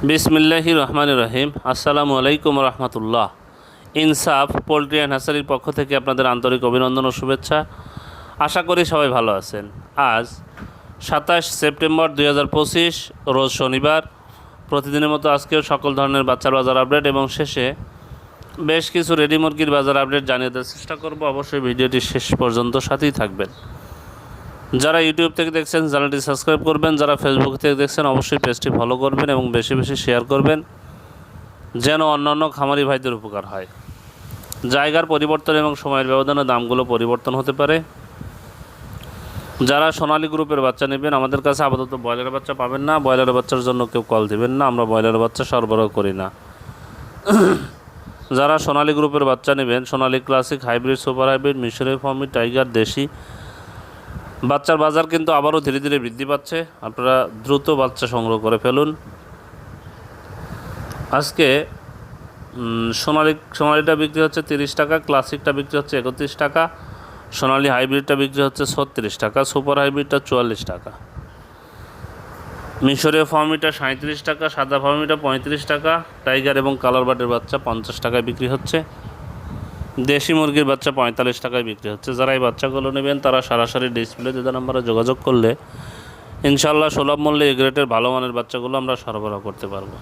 বিসমিল্লাহির রহমানির রহিম। আসসালামু আলাইকুম রহমতুল্লাহ। ইনসাফ পোলট্রি অ্যান্ড হ্যাচারির পক্ষ থেকে আপনাদের আন্তরিক অভিনন্দন ও শুভেচ্ছা। আশা করি সবাই ভালো আছেন। আজ 27 সেপ্টেম্বর 2025 রোজ শনিবার। প্রতিদিনের মতো আজকেও সকল ধরনের বাচ্চার বাজার আপডেট এবং শেষে বেশ কিছু রেডি মুরগির বাজার আপডেট জানিয়ে দেওয়ার চেষ্টা করব। অবশ্যই ভিডিওটি শেষ পর্যন্ত সাথেই থাকবেন। যারা ইউটিউব থেকে দেখছেন চ্যানেলটি সাবস্ক্রাইব করবেন, যারা ফেসবুক থেকে দেখছেন অবশ্যই পেজটি ফলো করবেন এবং বেশি বেশি শেয়ার করবেন যেন অন্যান্য খামারি ভাইদের উপকার হয়। জায়গার পরিবর্তন এবং সময়ের ব্যবধানে দামগুলো পরিবর্তন হতে পারে। যারা সোনালী গ্রুপের বাচ্চা নেবেন, আমাদের কাছে আপাতত ব্রয়লারের বাচ্চা পাবেন না। ব্রয়লারের বাচ্চার জন্য কেউ কল দেবেন না, আমরা ব্রয়লারের বাচ্চা সরবরাহ করি না। যারা সোনালী গ্রুপের বাচ্চা নেবেন, সোনালী ক্লাসিক, হাইব্রিড, সুপার হাইব্রিড, মিশরীয় ফার্মি, টাইগার, দেশি বাচ্চার বাজার কিন্তু আবারও ধীরে ধীরে বৃদ্ধি পাচ্ছে। আপনারা দ্রুত বাচ্চা সংগ্রহ করে ফেলুন। আজকে সোনালিটা বিক্রি হচ্ছে 30 টাকা, ক্লাসিকটা বিক্রি হচ্ছে 31 টাকা, সোনালি হাইব্রিডটা বিক্রি হচ্ছে 36 টাকা, সুপার হাইব্রিডটা 44 টাকা, মিশরীয় ফার্মিটা 37 টাকা, সাদা ফার্মিটা 35 টাকা, টাইগার এবং কালার বাটের বাচ্চা 50 টাকায় বিক্রি হচ্ছে, দেশি মুরগির বাচ্চা 45 টাকায় বিক্রি হচ্ছে। যারা এই বাচ্চাগুলো নেবেন তারা সরাসরি ডিসপ্লে যে নাম্বারে যোগাযোগ করলে ইনশাআল্লাহ সুলভ মূল্যে এ গ্রেডের ভালো মানের বাচ্চাগুলো আমরা সরবরাহ করতে পারবো।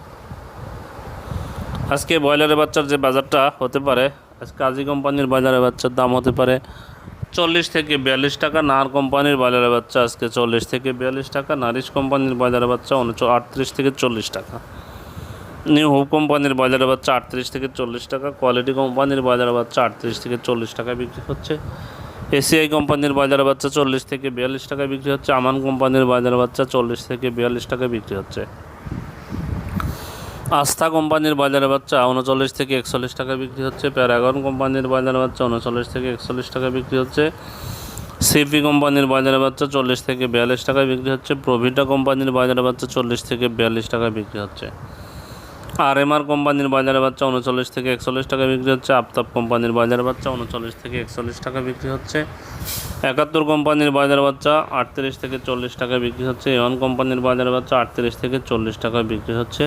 আজকে ব্রয়লারের বাচ্চার যে বাজারটা হতে পারে, আজকে আজি কোম্পানির ব্রয়লারের বাচ্চার দাম হতে পারে 40 থেকে 42 টাকা। নার কোম্পানির ব্রয়লারের বাচ্চা আজকে 40 থেকে 42 টাকা। নারিশ কোম্পানির ব্রয়লারের বাচ্চা 38 থেকে 40 টাকা। নিউ হোপ কোম্পানির ব্রয়লারের বাচ্চা 38 থেকে 40 টাকা। কোয়ালিটি কোম্পানির ব্রয়লারের বাচ্চা 38 থেকে 40 টাকায় বিক্রি হচ্ছে। এসিআই কোম্পানির ব্রয়লারের বাচ্চা 40 থেকে 42 টাকায় বিক্রি হচ্ছে। আমান কোম্পানির ব্রয়লারের বাচ্চা 40 থেকে 42 টাকায় বিক্রি হচ্ছে। আস্থা কোম্পানির ব্রয়লারের বাচ্চা 39 থেকে 41 টাকায় বিক্রি হচ্ছে। প্যারাগন কোম্পানির ব্রয়লারের বাচ্চা 39 থেকে 41 টাকায় বিক্রি হচ্ছে। সিপি কোম্পানির ব্রয়লারের বাচ্চা 40 থেকে 42 টাকায় বিক্রি হচ্ছে। প্রভিটা কোম্পানির ব্রয়লারের বাচ্চা 40 থেকে 42 টাকায় বিক্রি হচ্ছে। আরএমআর কোম্পানির ব্রয়লারের বাচ্চা 39 থেকে 41 টাকায় বিক্রি হচ্ছে। আফতাব কোম্পানির ব্রয়লারের বাচ্চা 39 থেকে 41 টাকা বিক্রি হচ্ছে। 71 কোম্পানির ব্রয়লারের বাচ্চা 38 থেকে 40 টাকায় বিক্রি হচ্ছে। এওয়ান কোম্পানির ব্রয়লারের বাচ্চা 38 থেকে 40 টাকায় বিক্রি হচ্ছে।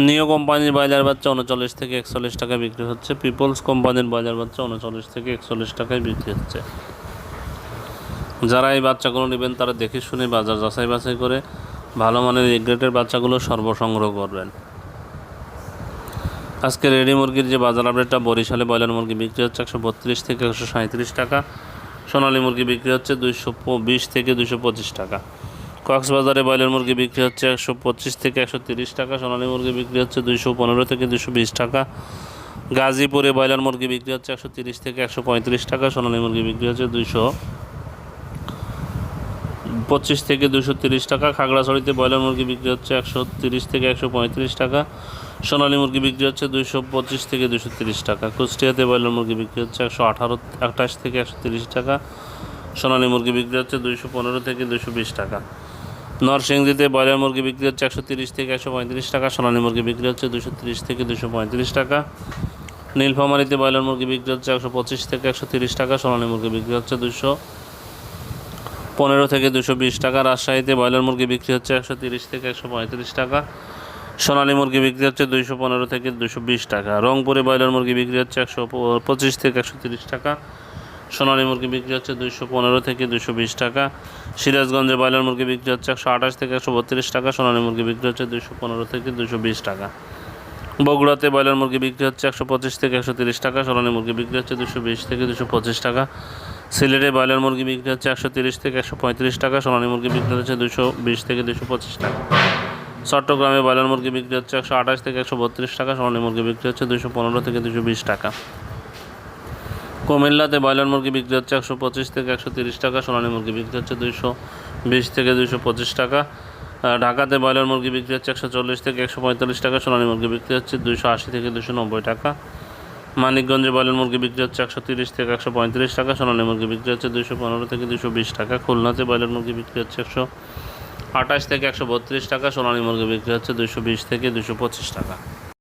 নিও কোম্পানির ব্রয়লার বাচ্চা 39 থেকে 41 টাকায় বিক্রি হচ্ছে। পিপলস কোম্পানির ব্রয়লার বাচ্চা 39 থেকে 41 টাকায় বিক্রি হচ্ছে। যারা এই বাচ্চাগুলো নেবেন তারা দেখে শুনে বাজার যাচাই বাছাই করে ভালো মানের এ গ্রেডের বাচ্চাগুলো সর্বসংগ্রহ করবেন। আজকে রেডি মুরগির যে বাজার আপডেটটা, বরিশালে ব্রয়লার মুরগি বিক্রি হচ্ছে 132 থেকে 137 টাকা। সোনালী মুরগি বিক্রি হচ্ছে 220 থেকে 225 টাকা। কক্সবাজারে ব্রয়লার মুরগি বিক্রি হচ্ছে 125 থেকে 130 টাকা। সোনালী মুরগি বিক্রি হচ্ছে 215 থেকে 220 টাকা। গাজীপুরে ব্রয়লার মুরগি বিক্রি হচ্ছে 130 থেকে 135 টাকা। সোনালী মুরগি বিক্রি হচ্ছে 225 থেকে 230 টাকা। খাগড়াছড়িতে ব্রয়লার মুরগি বিক্রি হচ্ছে 130 থেকে 135 টাকা। সোনালী মুরগি বিক্রি হচ্ছে 225 থেকে 230 টাকা। কুষ্টিয়াতে ব্রয়লার মুরগি বিক্রি হচ্ছে 128 থেকে 130 টাকা। সোনালী মুরগি বিক্রি হচ্ছে 215 থেকে 220 টাকা। নরসিংদীতে ব্রয়লার মুরগি বিক্রি হচ্ছে 130 থেকে 135 টাকা। সোনালী মুরগি বিক্রি হচ্ছে 230 থেকে 235 টাকা। নীলফামারীতে ব্রয়লার মুরগি বিক্রি হচ্ছে 125 থেকে 130 টাকা। সোনালী মুরগি বিক্রি হচ্ছে 215 থেকে 220 টাকা। রাজশাহীতে ব্রয়লার মুরগি বিক্রি হচ্ছে 130 থেকে 135 টাকা। সোনালী মুরগি বিক্রি হচ্ছে 215 থেকে 220 টাকা। রংপুরে ব্রয়লার মুরগি বিক্রি হচ্ছে 125 থেকে 130 টাকা। সোনালী মুরগি বিক্রি হচ্ছে 215 থেকে 220 টাকা। সিরাজগঞ্জে ব্রয়লার মুরগি বিক্রি হচ্ছে 128 থেকে 132 টাকা। সোনালী মুরগি বিক্রি হচ্ছে 215 থেকে 220 টাকা। বগুড়াতে ব্রয়লার মুরগি বিক্রি হচ্ছে 125 থেকে 130 টাকা। সোনালী মুরগি বিক্রি হচ্ছে 220 থেকে 225 টাকা। সিলেটে ব্রয়লার মুরগি বিক্রি হচ্ছে 130 থেকে 135 টাকা। সোনালী মুরগি বিক্রি হচ্ছে 220 থেকে 225 টাকা। চট্টগ্রামে ব্রয়লার মুরগি বিক্রি হচ্ছে 128 থেকে 132 টাকা। সোনালী মুরগি বিক্রি হচ্ছে 215 থেকে 220 টাকা। কুমিল্লাতে ব্রয়লার মুরগি বিক্রি হচ্ছে 125 থেকে 130 টাকা। সোনালী মুরগি বিক্রি হচ্ছে 220 থেকে 225 টাকা। ঢাকাতে ব্রয়লার মুরগি বিক্রি হচ্ছে 140 থেকে 145 টাকা। সোনালী মুরগি বিক্রি হচ্ছে 280 থেকে 290 টাকা। মানিকগঞ্জে ব্রয়লার মুরগি বিক্রি হচ্ছে 130 থেকে 135 টাকা। সোনালী মুরগি বিক্রি হচ্ছে 215 থেকে 220 টাকা। খুলনাতে ব্রয়লার মুরগি বিক্রি হচ্ছে 128 থেকে 132 টাকা। সোনালী মুরগি বিক্রি হচ্ছে 220 থেকে 225 টাকা।